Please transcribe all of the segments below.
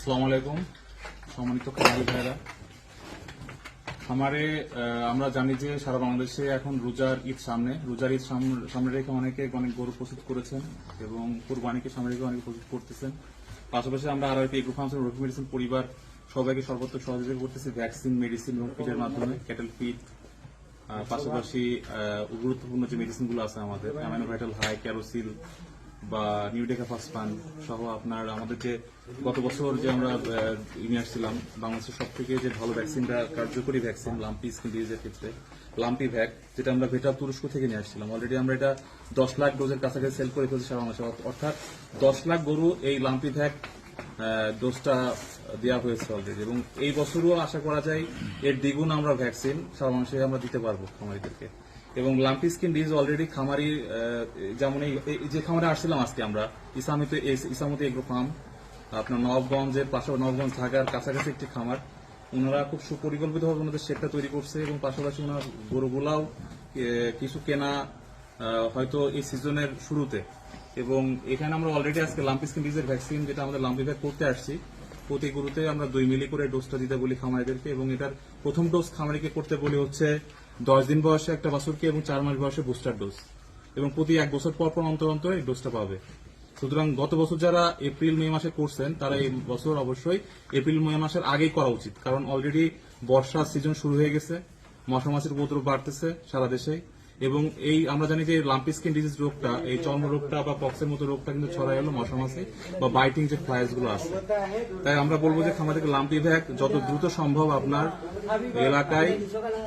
আসসালামু আলাইকুম সম্মানিত খামারি ভাইরা। খামারে আমরা জানি যে সারা বাংলাদেশে এখন রোজার ঈদ সামনে রেখে অনেক গরু প্রস্তুত করেছেন এবং কুরবানিকে সামনে রেখে অনেকে প্রস্তুত করতেছেন। পাশাপাশি আমরা RRP agro farms Rafi medicine পরিবার সবাইকে সর্বোচ্চ সহযোগিতা করতেছি ভ্যাকসিন, মেডিসিন এবং ফিডের মাধ্যমে, ক্যাটেল ফিড, পাশাপাশি গুরুত্বপূর্ণ যে মেডিসিনগুলো আছে আমাদের অ্যামাইনো ভাইটাল হাই, ক্যারোসিল বা নিউডেকা ফাসফান সহ আপনার আমাদের যে গত বছর যে আমরা নিয়ে আসছিলাম বাংলাদেশের সব থেকে যে ভালো ভ্যাকসিনটা, কার্যকরী ভ্যাকসিন লাম্পি স্কিন ডিজিজের ক্ষেত্রে লাম্পি ভ্যাক, যেটা আমরা ভেটা তুরস্ক থেকে নিয়ে আসছিলাম। অলরেডি আমরা এটা 10 লাখ ডোজের কাছাকাছি সেল করে ফেলছি সারা বাংলাদেশে, অর্থাৎ 10 লাখ গরু এই লাম্পি ভ্যাক ডোজটা দেওয়া হয়েছে অলরেডি, এবং এই বছরও আশা করা যায় এর দ্বিগুণ আমরা ভ্যাকসিন সারা বাংলাদেশে আমরা দিতে পারবো খামারিদেরকে। এবং লাম্পি স্কিন ডিজিজ অলরেডি খামারি, যেমন এই যে খামারে আসছিলাম আজকে আমরা ইসামতি এগ্রো ফার্ম, আপনার নবাবগঞ্জের পাশাপাশি নবাবগঞ্জ ঢাকার কাছাকাছি একটি খামার, ওনারা খুব সুপরিকল্পিতভাবে ওনাদের শেডটা তৈরি করছে এবং পাশাপাশি ওনার গরুগুলাও কিছু কেনা হয়তো এই সিজনের শুরুতে। এবং এখানে আমরা অলরেডি আজকে লাম্পি স্কিন ডিজিজের ভ্যাকসিন, যেটা আমাদের লাম্পি ভ্যাক করতে আসছি, প্রতি গরুতে আমরা 2 মিলি করে ডোজটা দিতে বলি খামারিদেরকে। এবং এটার প্রথম ডোজ খামারিকে করতে বলি হচ্ছে 10 দিন বয়সে একটা বাছুরকে এবং 4 মাস বয়সে বুস্টার ডোজ, এবং প্রতি 1 বছর পর অন্তর এই ডোজটা পাবে। সুতরাং গত বছর যারা এপ্রিল মে মাসে করছেন তারা এই বছর অবশ্যই এপ্রিল মে মাসের আগেই করা উচিত, কারণ অলরেডি বর্ষার সিজন শুরু হয়ে গেছে, মশা মাছির উপদ্রব বাড়তেছে সারা দেশে। এবং এই আমরা জানি যে লাম্পি স্কিন ডিজিজ রোগটা, এই চর্ম রোগটা বা পক্সের মতো রোগটা কিন্তু ছড়াই হলো মশা মাছি বা বাইটিং যে ফ্লাইস গুলো আছে। তাই আমরা বলবো যে খামারিকে লাম্পি ভ্যাক যত দ্রুত সম্ভব আপনার এলাকায়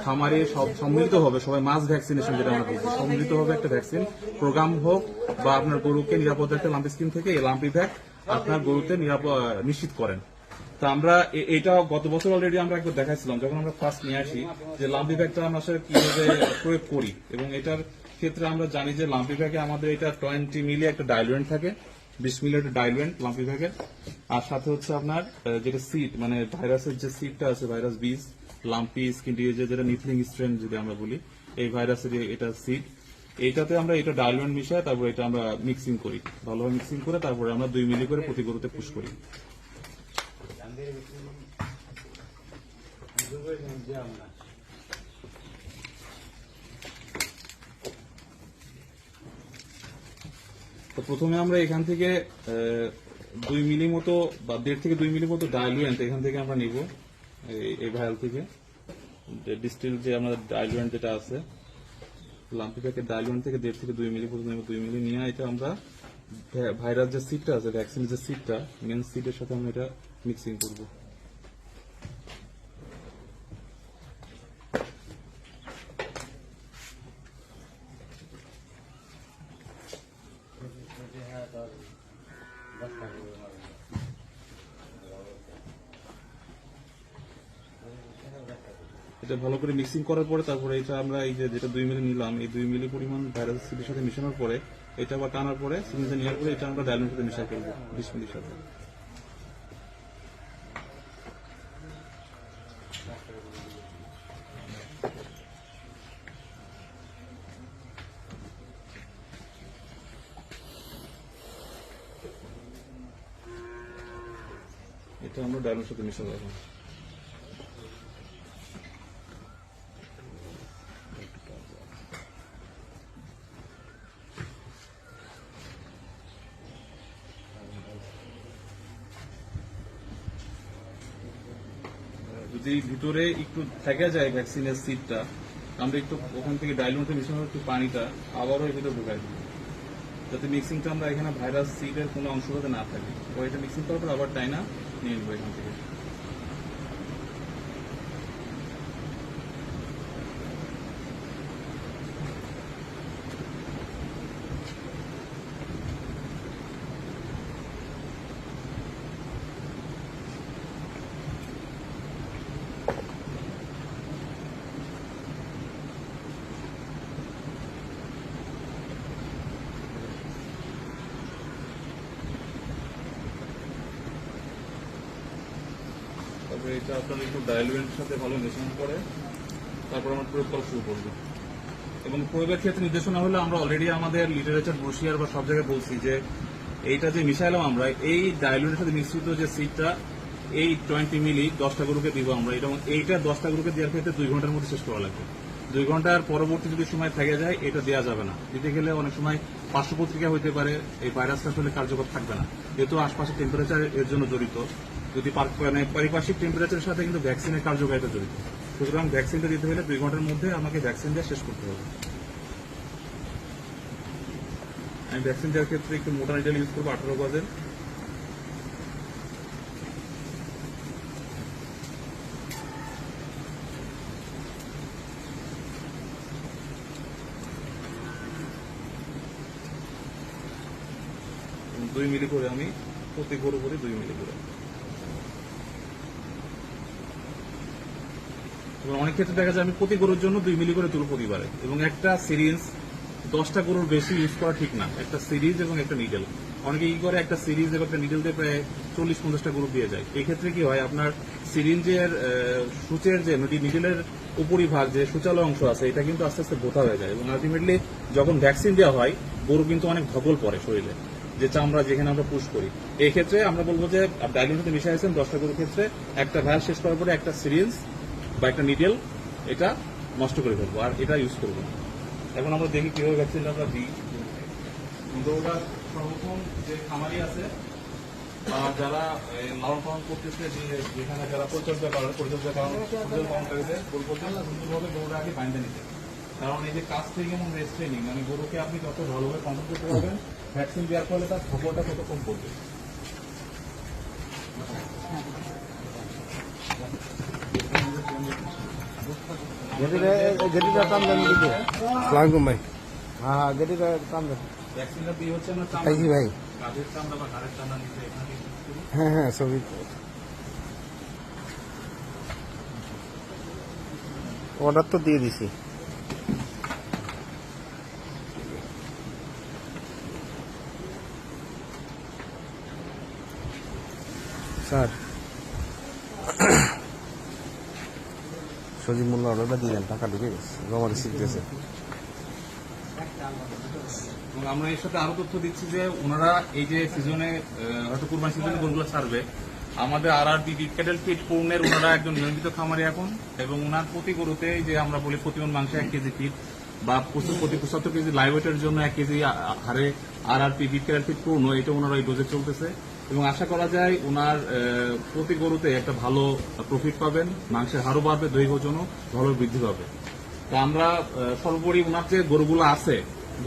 খামারে সম্মিলিত হবে, সবাই মাস ভ্যাকসিনেশন যেটা আমরা বলছি, সম্মিলিত হবে একটা ভ্যাকসিন প্রোগ্রাম হোক, বা আপনার গরুকে নিরাপদ রাখতে লাম্পি স্কিন থেকে এই লাম্পি ভ্যাক আপনার গরুতে নিশ্চিত করেন। তা আমরা এটা গত বছর অলরেডি আমরা একবার দেখাইছিলাম যখন আমরা ফার্স্ট নিয়ে আসি, যে লাম্পি ভ্যাকটা আমরা আসলে কিভাবে প্রয়োগ করি। এবং এটার ক্ষেত্রে আমরা জানি যে লাম্পি ভ্যাকে আমাদের এটা 20 মিলি একটা ডাইলুয়েন্ট থাকে, 20 মিলি একটা ডাইলুয়েন্ট লাম্পি ভ্যাকের, আর সাথে হচ্ছে আপনার যেটা সিড, মানে ভাইরাসের যে সিডটা আছে, ভাইরাস বীজ, লাম্পি স্কিন ডিজিজ যেটা নিথলিং স্ট্রেন যদি আমরা বলি, এই ভাইরাসের এটা সিড, এইটাতে আমরা এটা ডাইলুয়েন্ট মিশাই, তারপর এটা আমরা মিক্সিং করি, ভালোভাবে মিক্সিং করে তারপরে আমরা 2 মিলি করে প্রতি গরুতে পুশ করি। তো প্রথমে আমরা এখান থেকে 2 মিলি মতো বা 1.5 থেকে 2 মিলি মতো ডাইলুয়েন্ট এখান থেকে আমরা নিব, এই ভায়াল থেকে ডিস্টিল যে আমাদের ডাইলুয়েন্ট যেটা আছে লাম্পি প্যাকের ডাইলুয়েন্ট থেকে 1.5 থেকে 2 মিলি পর্যন্ত 2 মিলি নিয়ে এটা আমরা ভাইরাস যে সিডটা আছে, ভ্যাকসিনের যে সিডটা, মেন সিডের সাথে আমরা এটা মিক্সিং করব। এটা ভালো করে মিক্সিং করার পরে তারপরে এটা আমরা এই যে যেটা 2 মিলি নিলাম, এই 2 মিলি পরিমাণ ভাইরাস সিডের সাথে মিশানোর পরে এটা আবার টানার পরে সিরিঞ্জে নেওয়ার পরে এটা আমরা ডাইলুয়েন্টের সাথে মিশাই করবো 20 মিলির সাথে। এটা আমরা ডাইলুয়েন্টের সাথে মিশাবো এখন। যদি ভিতরে একটু থেকে যায় ভ্যাকসিনের সিডটা, আমরা একটু ওখান থেকে ডাইলুয়েন্টে মিশানোর একটু পানিটা আবারও এর ভিতরে ঢুকাই দিই, যাতে মিক্সিংটা আমরা এখানে ভাইরাস সিডের কোনো অংশ যাতে না থাকে। তো এটা মিক্সিং করার পর আবার টাইনা নিয়ে নেবো এখান থেকে। তারপরে এটা আপনার একটু ডাইলুয়েন্টের সাথে ভালো মেশানোর পরে তারপর আমরা প্রয়োগ করা শুরু করবো। এবং প্রয়োগের ক্ষেত্রে নির্দেশনা হলো আমরা অলরেডি আমাদের লিটারেচার ব্রোশিয়ার বা সব জায়গায় বলছি যে এইটা যে মিশাইলাম আমরা, এই ডাইলুয়েন্টের সাথে মিশ্রিত যে সিডটা এই 20 মিলি 10টা গরুকে দিব আমরা, এইটা 10টা গরুকে দেওয়ার ক্ষেত্রে 2 ঘন্টার মধ্যে শেষ করা লাগবে। 2 ঘন্টার পরবর্তী যদি সময় থেকে যায় এটা দেওয়া যাবে না। দিতে গেলে অনেক সময় পার্শ্ব প্রতিক্রিয়া হইতে পারে, এই ভাইরাসটা আসলে কার্যকর থাকবে না, যেহেতু আশপাশে টেম্পারেচার এর জন্য জড়িত। যদি পারিপার্শ্বিক টেম্পারেচারের সাথে কিন্তু ভ্যাকসিনের কার্যকারিতা জড়িত, সুতরাং ভ্যাকসিনটা দিতে হলে 2 ঘন্টার মধ্যে আমাকে ভ্যাকসিন দিয়ে শেষ করতে হবে। আমি ভ্যাকসিন দেওয়ার ক্ষেত্রে একটু মোটা নিডেল ইউজ করবো 18 গজের। এবং 2 মিলি করে আমি প্রতি গরু করে 2 মিলি করে। এবং অনেক ক্ষেত্রে দেখা যায় আমি প্রতি গরুর জন্য 2 মিলি করে তুলো প্রতিবারে, এবং একটা সিরিঞ্জ 10টা গরুর বেশি ইউজ করা ঠিক না। একটা সিরিজ এবং একটা নিডেল, অনেকে কি করে একটা সিরিজ এবং একটা নিডেল দিয়ে প্রায় 40-50টা গরু দিয়ে যায়। এই ক্ষেত্রে কি হয়, আপনার সিরিঞ্জের সূচের যে নিডেলের উপরিভাগ যে সূচালো অংশ আছে এটা কিন্তু আস্তে আস্তে বোথা হয়ে যায়, এবং আলটিমেটলি যখন ভ্যাকসিন দেওয়া হয় গরু কিন্তু অনেক ধকল পড়ে শরীরে, যে চামড়া যেখানে আমরা পুশ করি। এই ক্ষেত্রে আমরা বলবো যে ডাইলির সাথে মিশাইছেন 10টা গরুর ক্ষেত্রে একটা ভায়াল শেষ করার পরে একটা সিরিঞ্জ বা একটা নিডেল এটা নষ্ট করে ফেলবো, আর এটা ইউজ করবো না। এখন আমরা দেখি কিভাবে ভ্যাকসিনটা আমরা দিই। গরুটা সর্বপ্রথম যে খামারি আছে বা যারা লালন পালন করতেছে, যেখানে যারা পরিচর্যা করার সুন্দরভাবে গরুটা আগে বাইন্ধে নিতে, কারণ এই যে কাজ থেকে এবং রেস্ট ট্রেনিং, মানে গরুকে আপনি যত ভালোভাবে কন্ট্রোল করতে পারবেন, ভ্যাকসিন দেওয়ার ফলে তার খবরটা তত কম পড়বে। ভ্যাকসিনটা দিয়ে হচ্ছে আমরা ভাই কাঁধের চামড়া বা ঘাড়ের চামড়া নিতে এখানে হ্যাঁ হ্যাঁ ছবি অর্ডার তো দিয়ে দিছি স্যার। সজীব মোল্লা অর্ডারটা দিলেন, টাকা ঢুকে গেছে, জমা রিসিভ দিয়েছে। এবং আমরা এর সাথে আরো তথ্য দিচ্ছি যে ওনারা এই যে সিজনে হয়তো কুরবানি সিজনে গরুগুলো ছাড়বে, আমাদের RRP বিগ ক্যাটেল ফিড পূর্ণের ওনারা একজন নিয়মিত খামারি এখন, এবং ওনার প্রতি গরুতে যে আমরা বলি প্রতিমন মাংসে 1 কেজি ফিড বা প্রতি 75 কেজি লাইভ ওয়েটের জন্য 1 কেজি হারে RRP বিগ ক্যাটেল ফিড পূর্ণ, এটা ওনারা এই ডোজে চলতেছে। এবং আশা করা যায় ওনার প্রতি গরুতে একটা ভালো প্রফিট পাবেন, মাংসের হারও বাড়বে, দৈহিক ওজনও ভালো বৃদ্ধি পাবে। তা আমরা সর্বোপরি ওনার যে গরুগুলো আছে,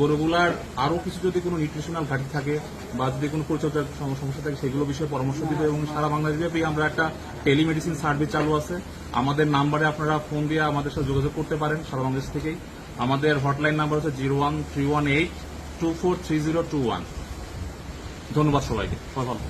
গরুগুলার আরো কিছু যদি কোনো নিউট্রিশনাল ঘাটতি থাকে বা যদি কোনো পরিচর্যার সমস্যা থাকে সেগুলো বিষয়ে পরামর্শ দিবে। এবং সারা বাংলাদেশব্যাপী আমরা একটা টেলিমেডিসিন সার্ভিস চালু আছে, আমাদের নাম্বারে আপনারা ফোন দিয়ে আমাদের সাথে যোগাযোগ করতে পারেন সারা বাংলাদেশ থেকেই। আমাদের হটলাইন নাম্বার হচ্ছে 01318243021। ধন্যবাদ সবাইকে, সবাই ভালো।